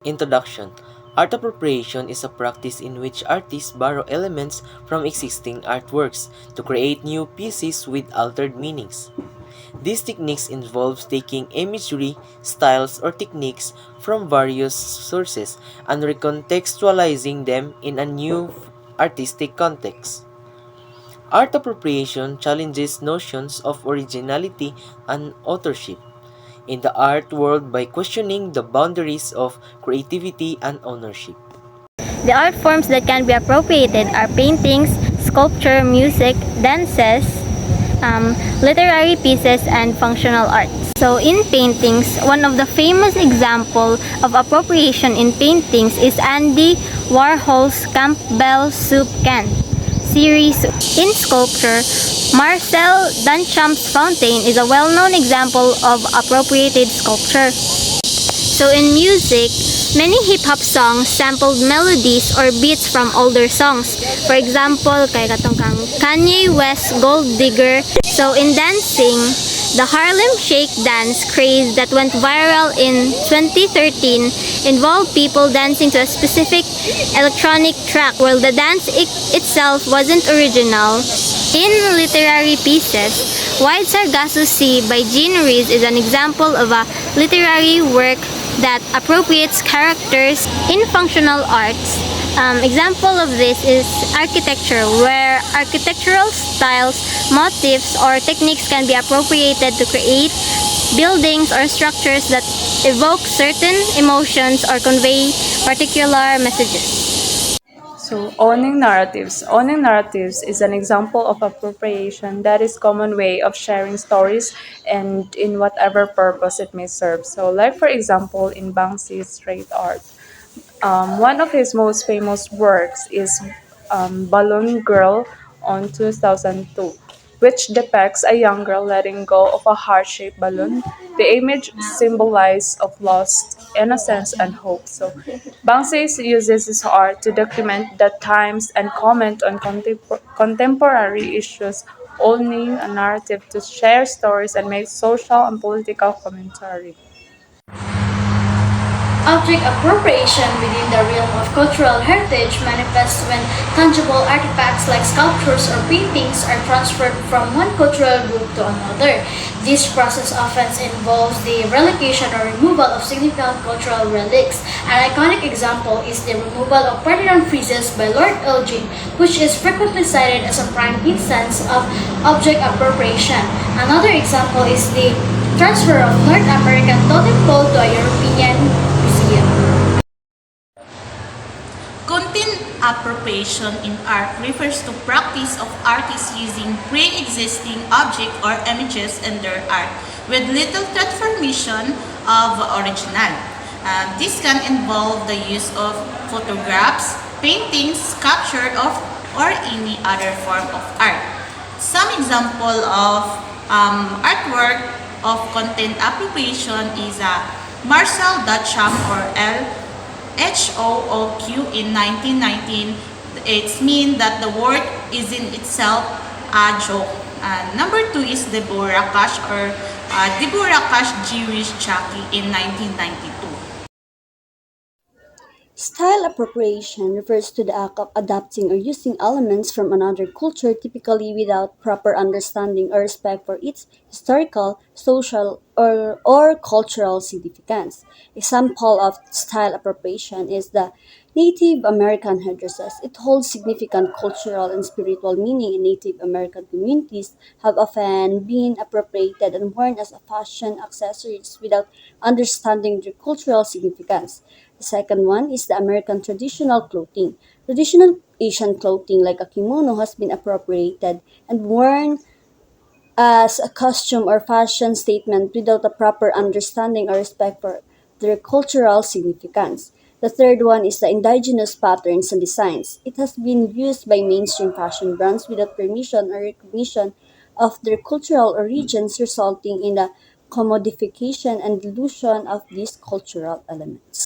Introduction. Art appropriation is a practice in which artists borrow elements from existing artworks to create new pieces with altered meanings. These techniques involves taking imagery, styles, or techniques from various sources and recontextualizing them in a new artistic context. Art appropriation challenges notions of originality and authorship in the art world by questioning the boundaries of creativity and ownership. The art forms that can be appropriated are paintings, sculpture, music, dances, literary pieces, and functional arts. So in paintings, one of the famous example of appropriation in paintings is Andy Warhol's Campbell Soup Can series. In sculpture, Marcel Duchamp's fountain is a well-known example of appropriated sculpture. So in music, many hip-hop songs sampled melodies or beats from older songs. For example, kay katong kang Kanye West Gold Digger. So in dancing, the Harlem Shake dance craze that went viral in 2013 involved people dancing to a specific electronic track while the dance itself wasn't original. In literary pieces, Wide Sargasso Sea by Jean Rhys is an example of a literary work that appropriates characters. In functional arts. Example of this is architecture, where architectural styles, motifs, or techniques can be appropriated to create buildings or structures that evoke certain emotions or convey particular messages. So, owning narratives. Owning narratives is an example of appropriation that is common way of sharing stories and in whatever purpose it may serve. So, like for example, in Banksy's street art, one of his most famous works is Balloon Girl on 2002, which depicts a young girl letting go of a heart-shaped balloon. The image symbolizes of lost innocence and hope. So, Banksy uses his art to document the times and comment on contemporary issues, owning a narrative to share stories and make social and political commentary. Object appropriation within the realm of cultural heritage manifests when tangible artifacts like sculptures or paintings are transferred from one cultural group to another. This process often involves the relocation or removal of significant cultural relics. An iconic example is the removal of Parthenon friezes by Lord Elgin, which is frequently cited as a prime instance of object appropriation. Another example is the transfer of North American totem pole to a European museum. Content appropriation in art refers to practice of artists using pre-existing objects or images in their art with little transformation of original. This can involve the use of photographs, paintings, sculpture, or any other form of art. Some example of artwork of content appropriation is Marcel Duchamp or LHOOQ in 1919. It's mean that the word is in itself a joke. Number two is Deborah Cash or Deborah Cash Jewish Chucky in 1992. Style appropriation refers to the act of adapting or using elements from another culture, typically without proper understanding or respect for its historical, social, or cultural significance. Example of style appropriation is the Native American headdresses. It holds significant cultural and spiritual meaning in Native American communities, have often been appropriated and worn as a fashion accessories without understanding their cultural significance. The second one is the American traditional clothing. Traditional Asian clothing like a kimono has been appropriated and worn as a costume or fashion statement without a proper understanding or respect for their cultural significance. The third one is the indigenous patterns and designs. It has been used by mainstream fashion brands without permission or recognition of their cultural origins, resulting in the commodification and dilution of these cultural elements.